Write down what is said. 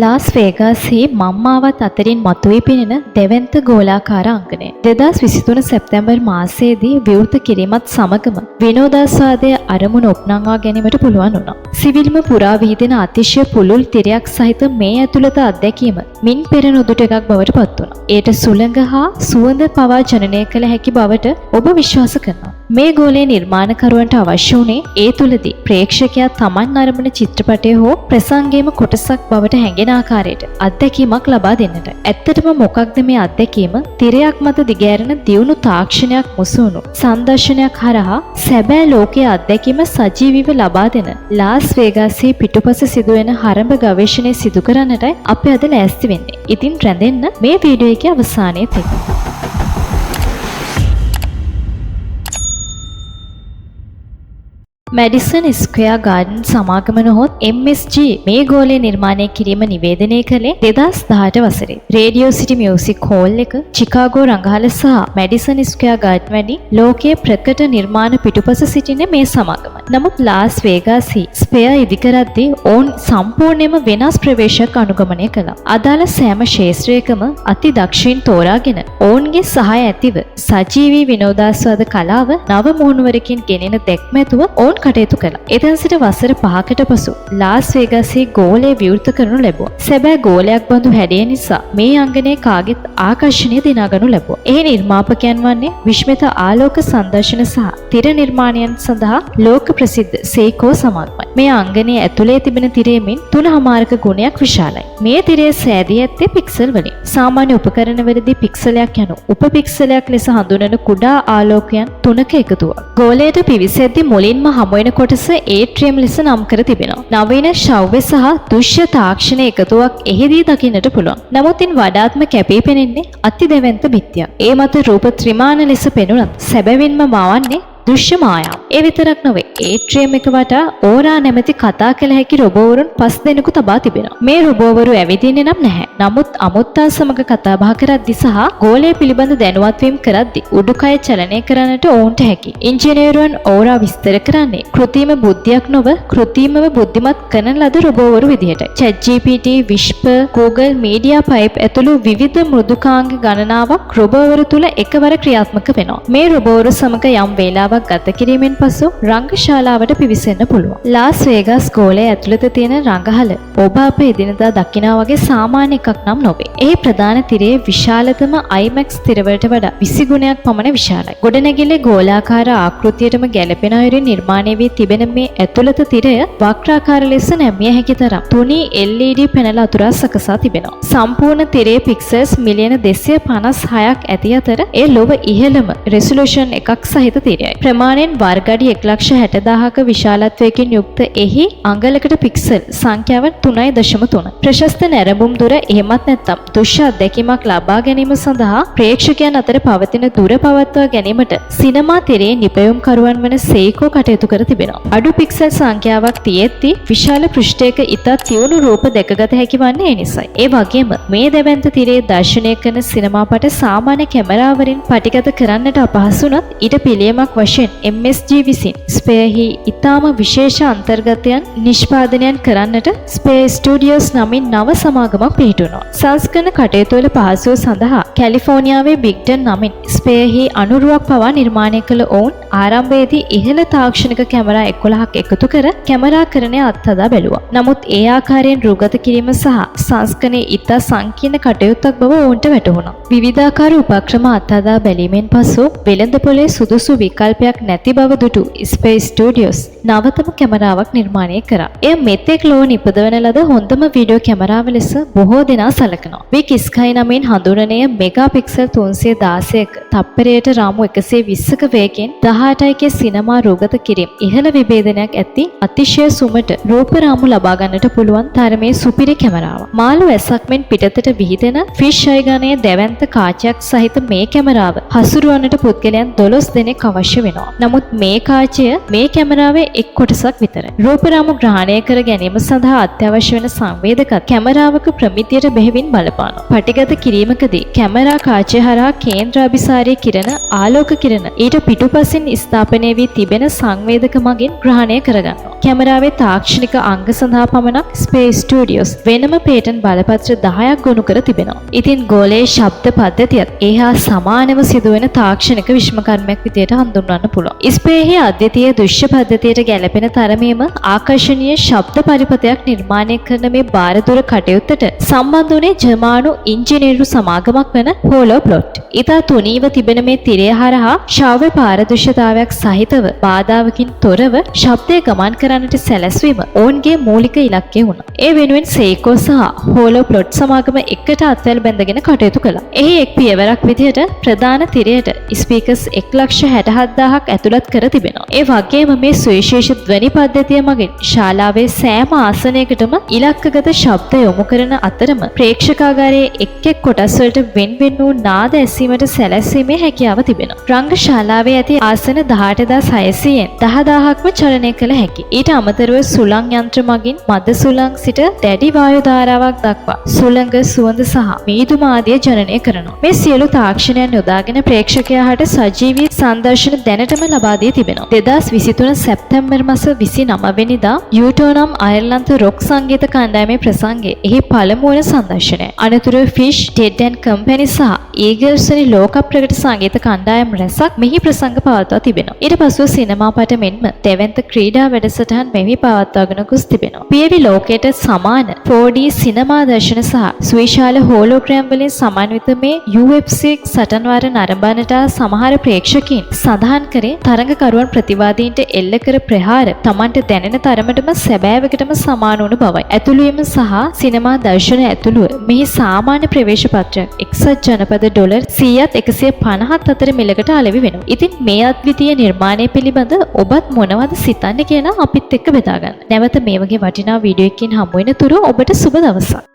ලාස් වේගාස්හි මම්මාවත් අතරින් මතුවී පෙනෙන දෙවැන්ත ගෝලාකාර අංගනය 2023 සැප්තැම්බර් මාසයේදී විවෘත කිරීමත් සමගම විනෝදාස්වාදය අරමුණ ඔප්නංවා ගැනීමට පුළුවන් වුණා. සිවිල්ම පුරා විහිදෙන අතිශය පුළුල් තිරයක් සහිත මේ ඇතුළත අත්දැකීම මින් පෙර නොදුට එකක් බවට පත් වුණා. ඒට සුළඟ හා සුවඳ පවා ජනනය කළ හැකි බවට ඔබ විශ්වාස කරනවා. මේ ගෝලයේ නිර්මාණකරුවන්ට අවශ්‍ය වුණේ ඒ තුලදී ප්‍රේක්ෂකයා Taman අරඹන චිත්‍රපටය හෝ ප්‍රසංගයේම කොටසක් බවට හැඟෙන ආකාරයට අත්දැකීමක් ලබා දෙන්නට. ඇත්තටම මොකක්ද මේ අත්දැකීම? තිරයක් මත දිගෑරෙන දියුණු තාක්ෂණයක් මුසුණු සංදර්ශනයක් හරහා සැබෑ ලෝකයේ අත්දැකීම සජීවීව ලබා දෙන ලාස් වේගාස්හි පිටුපස සිදුවෙන හරඹ ගවේෂණය සිදු කරන්නටයි අපි අද ලෑස්ති වෙන්නේ. ඉතින් රැඳෙන්න මේ වීඩියෝ එකේ අවසානයේ තෙක්. මැඩිසන් ස්ක්වෙයා ගාඩන් සමාගම නොහොත් MSG මේ ගෝලය නිර්මාණය කිරීම නිවේදනය කළේ 2018 වසරේ. රේඩියෝ සිටි මියුසික් හෝල් එක, චිකාගෝ රඟහල සහ මැඩිසන් ස්ක්වෙයා ගාඩන් වැනි ලෝකයේ ප්‍රකට නිර්මාණ පිටුපස සිටින මේ සමාගම. නමුත් ලාස් වේගාස්හි ස්පෙයා ඉදිකරද්දී ඔවුන් සම්පූර්ණයෙන්ම වෙනස් ප්‍රවේශයක් අනුගමනය කළා. අදාළ සෑම ක්ෂේත්‍රයකම අති දක්ෂයින් තෝරාගෙන ඔවුන්ගේ සහාය ඇතිව සජීවී විනෝදාස්වාද කලාව නව මුහුණුවරකින් ගෙනෙන දැක්ම ඇතුව ඔවුන් කටයුතු කළා. එතන සිට වසර 5කට පසු ලාස් වේගාස්හි ගෝලය විවෘත කරනු ලැබුවා. සැබෑ ගෝලයක් බඳු හැඩය නිසා මේ අංගනයේ කාගෙත් ආකර්ෂණය දිනාගනු ලැබුවා. එහි නිර්මාපකයන් වන්නේ විශ්මිත ආලෝක සංදර්ශන සහ තිර නිර්මාණයන් සඳහා ලෝක ප්‍රසිද්ධ සේකෝ සමාගමයි. මේ අංගනයේ ඇතුලේ තිබෙන තිරේ මෙන් 3.5ක ගුණයක් විශාලයි. මේ තිරය සෑදී ඇත්තේ පික්සල් වලින්. සාමාන්‍ය උපකරණවලදී පික්සලයක් යනු උප පික්සලයක් ලෙස හඳුනන කුඩා ආලෝකයන් 3ක එකතුවක්. ගෝලයට පිවිසෙද්දී මුලින්ම හමුවෙන කොටස ඒට්‍රියම් ලෙස නම් කර තිබෙනවා. නවීන ශව්‍ය සහ දෘශ්‍ය තාක්ෂණ එකතුවක් එහිදී දකින්නට පුළුවන්. නමුත් ඉන් වඩාත්ම කැපී පෙනෙන්නේ අති දෙවැන්ත බිත්තියක්. ඒ මත රූප ත්‍රිමාන ලෙස පෙනුනත් සැබවින්ම මවන්නේ දෘශ්‍ය මායාව. ඒ විතරක් නොවේ. ඒට්‍රියම් එක වටා ඕරා නැමැති කතා කළ හැකි රොබෝවරුන් 5 දෙනෙකු තබා තිබෙනවා. මේ රොබෝවරු ඇවිදින්නේ නම් නැහැ. නමුත් අමුත්තා සමග කතා බහ කරද්දී සහ ගෝලය පිළිබඳ දැනුවත් වීම කරද්දී උඩුකය චලනය කරන්නට ඕන්ට හැකි. ඉංජිනේරුවන් ඕරා විස්තර කරන්නේ කෘත්‍රිම බුද්ධියක් නොව කෘත්‍රිමව බුද්ධිමත් කරන ලද රොබෝවරු විදිහටයි. ChatGPT, Whisper, Google Media Pipe ඇතුළු විවිධ මෘදුකාංග ගණනාවක් රොබෝවරු තුල එකවර ක්‍රියාත්මක වෙනවා. මේ රොබෝවරු සමග යම් වේලාවක් ගත කිරීමෙන් පසු රංගශාලාවට පිවිසෙන්න පුළුවන්. ලාස් වේගාස් ගෝලයේ ඇතුළත තියෙන රඟහල ඔබ අප එදිනදා දකිනා වගේ සාමාන්‍ය එකක් නම් නොවේ. එහි ප්‍රධාන තිරයේ විශාලතම IMAX තිරවලට වඩා 20 ගුණයක් පමණ විශාලයි. ගොඩනැගිල්ලේ ගෝලාකාර ආකෘතියටම ගැලපෙන අයුරින් නිර්මාණය වී තිබෙන මේ ඇතුළත තිරය වක්‍රාකාර ලෙස නැමිය හැකි තරම් තුනී LED පැනල අතුරා සකසා තිබෙනවා. සම්පූර්ණ තිරයේ පික්සල්ස් මිලියන 256ක් ඇති අතර ඒ ලොව ඉහළම රෙසලූෂන් එකක් සහිත තිරයයි. ප්‍රමාණයෙන් වර්ග අඩි 1,60,000ක විශාලත්වයකින් යුක්ත එහි අඟලකට පික්සල් සංඛ්‍යාව 3.3. ප්‍රශස්ත නැරඹුම් දුර එහෙමත් නැත්නම් දෘශ්‍ය අත්දැකීමක් ලබා ගැනීම සඳහා ප්‍රේක්ෂකයන් අතර පවතින දුර පවත්වා ගැනීමට සිනමා තිරයේ නිපැයුම්කරුවන් වන සේකෝ කටයුතු කර තිබෙනවා. අඩු පික්සල් සංඛ්‍යාවක් තියෙද්දී විශාල පෘෂ්ඨයක ඉතා තියුණු රූප දැකගත හැකි වන්නේ ඒ නිසයි. ඒ වගේම මේ දෙවැන්ත තිරයේ දර්ශනය කරන සිනමාපට සාමාන්‍ය කැමරාවලින් පටිගත කරන්නට අපහසු වුණත් ඊට පිළියමක් වශයෙන් MSG විසින් ස්පෙයාහි ඉතාම විශේෂ අන්තර්ගතයන් නිෂ්පාදනයන් කරන්නට ස්පෙයා ස්ටුඩියෝස් නමින් නව සමාගමක් පිහිටුණා. සංස්කරණ කටයුතු වල පහසුව සඳහා කැලිෆෝනියාවේ බිග්ටන් නමින් ස්පෙයාහි අනුරුවක් පවා නිර්මාණය කළ ඔවුන් ආරම්භයේදී ඉහළ තාක්ෂණික කැමරා 11ක් එකතු කර කැමරාකරණය අත්හදා බැලුවා. නමුත් ඒ ආකාරයෙන් රූගත කිරීම සහ සංස්කරණයේ ඉතා සංකීර්ණ කටයුත්තක් බව ඔවුන්ට වැටහුණා. විවිධාකාර උපක්‍රම අත්හදා බැලීමෙන් පසු වෙළඳපොලේ සුදුසු විකල්පයක් නැති බව දුටු ස්පේස් ස්ටුඩියෝස් නවතම කැමරාවක් නිර්මාණය කරා. එය මෙතෙක් ලොව නිපදවන ලද හොඳම වීඩියෝ කැමරාව ලෙස බොහෝ දෙනා සැලකනවා. බිග් ස්කයි නමින් හඳුන්වන මෙගාපික්සල් 316ක තප්පරයට රාමු 120ක වේගෙන් 18ක සිනමා රූගත කිරීම ඉහළ විභේදනයක් ඇති අතිශය සුමට රූප රාමු ලබා ගන්නට පුළුවන් තරමේ සුපිරි කැමරාවක්. මාළු ඇසක් මෙන් පිටතට විහිදෙන ෆිෂ් අයි ගණයේ දැවැන්ත කාචයක් සහිත මේ කැමරාව හසුරුවන්නට පුද්ගලයන් 12 දෙනෙක් අවශ්‍ය වෙනවා. නමුත් මේ කාචය මේ කැමරාවේ එක් කොටසක් විතරයි. රූපරාමු ග්‍රහණය කර ගැනීම සඳහා අත්‍යවශ්‍ය වෙන සංවේදකත් කැමරාවක ප්‍රමිතියට බෙහෙවින් බලපානවා. පටිගත කිරීමකදී කැමරා කාචය හරහා කේන්ද්‍ර අභිසාරී කිරණ ආලෝක කිරණ ඊට පිටුපසින් ස්ථාපනය වී තිබෙන සංවේදක මගින් ග්‍රහණය කරගන්නවා. කැමරාවේ තාක්ෂණික අංග සඳහා පමණක් ස්පේස් ස්ටුඩියෝස් වෙනම පේටන්ට් බලපත්‍ර 10ක් ගොනු කර තිබෙනවා. ඉතින් ගෝලයේ ශබ්ද පද්ධතියත් ඒහා සමානව සිදුවෙන තාක්ෂණික විශ්මකර්මයක් විදියට හඳුන්වන්න පුළුවන්. ස්පේහි අද්විතීය දෘශ්‍ය පද්ධතියට ගැලපෙන තරමේම ආකර්ශනීය ශබ්ද පරිපථයක් නිර්මාණය කරන මේ භාරදූර කටයුත්තට සම්බන්ධ වුණේ ජර්මානු ඉංජිනේරු සමාගමක් වන හෝලෝ ප්ලොට්. ඉතා තුනීව තිබෙන මේ තිරය හරහා ශ්‍රව්‍ය පාරදර්ශතාවයක් සහිතව බාධාවකින් තොරව ශබ්දය ගමන් කරන්නට සැලැස්වීම ඔවුන්ගේ මූලික ඉලක්කය වුණා. ඒ වෙනුවෙන් සේකෝ සහ හෝලෝ ප්ලොට් සමාගම එකට අත්වැල් බැඳගෙන කටයුතු කළා. එහි එක් පියවරක් විදිහට ප්‍රධාන තිරයට ස්පීකර්ස් 1,67,000ක් ඇතුළත් කර තිබෙනවා. ඒ වගේම මේ සුවිශේෂ ධ්වනි පද්ධතිය මගින් ශාලාවේ සෑම ආසනයකටම ඉලක්කගත ශබ්ද යොමු කරන අතරම ප්‍රේක්ෂකාගාරයේ එක් එක් කොටස් වලට වෙන් වෙන් වූ නාද ඇසීමට සැලැස්වීමේ හැකියාව තිබෙනවා. රංගශාලාවේ ඇති ආසන 18,600න් 10,000ක්ම චලනය කළ හැකියි. ඊට අමතරව සුළං යන්ත්‍ර මගින් මද සුළං සිට දැඩි වායු ධාරාවක් දක්වා සුළඟ සුවඳ සහ මීදුම ආදිය ජනනය කරනවා. මේ සියලු තාක්ෂණයන් යොදාගෙන ප්‍රේක්ෂකයා හට සජීවී සංදර්ශන දැනටම ලබා දී තිබෙනවා. 2023 සැප්තැම්බර් මාස 29 වෙනිදා යූටෝ නම් අයර්ලන්ත රොක් සංගීත කණ්ඩායමේ ප්‍රසංගයේ එහි පළමු වන සංදර්ශනය. අනතුරුව ෆිෂ්, ටෙඩ් ඇන්ඩ් කම්පැනි සහ ඊගල්ස් වැනි ලෝක ප්‍රකට සංගීත කණ්ඩායම් රැසක් මෙහි ප්‍රසංග පවත්වා තිබෙනවා. ඊට පසුව සිනමා පට මෙන්ම තෙවන්ත ක්‍රීඩා වැඩසටහන් මෙහි පවත්වාගෙන ගොස් තිබෙනවා. පියවි ලෝකයට සමාන 4D සිනමා දර්ශන සහ සුවිශාල හෝලෝග්‍රෑම් වලින් සමන්විත මේ UFC සටන් වාර නරඹන්නට සමහර ප්‍රේක්ෂකයින් සඳහන් කරේ තරඟකරුවන් ප්‍රතිවාදීන්ට එල්ල කර ප්‍රහාර Tamanට දැනෙන තරමටම සැබෑවකටම සමාන වුණු බවයි. ඇතුළුවීම සහ සිනමා දර්ශන ඇතුළුව මෙහි සාමාන්‍ය ප්‍රවේශ පත්‍රයක් එක්සත් ජනපද ඩොලර් 100ත් 154 මිලකට අලෙවි වෙනවා. ඉතින් මේ අද්විතීය නිර්මාණය පිළිබඳ ඔබත් මොනවද සිතන්නේ කියලා අපිත් එක්ක බෙදා ගන්න. නැවත මේ වගේ වටිනා වීඩියෝ එකකින් හමු වෙන තුරු ඔබට සුබ දවසක්.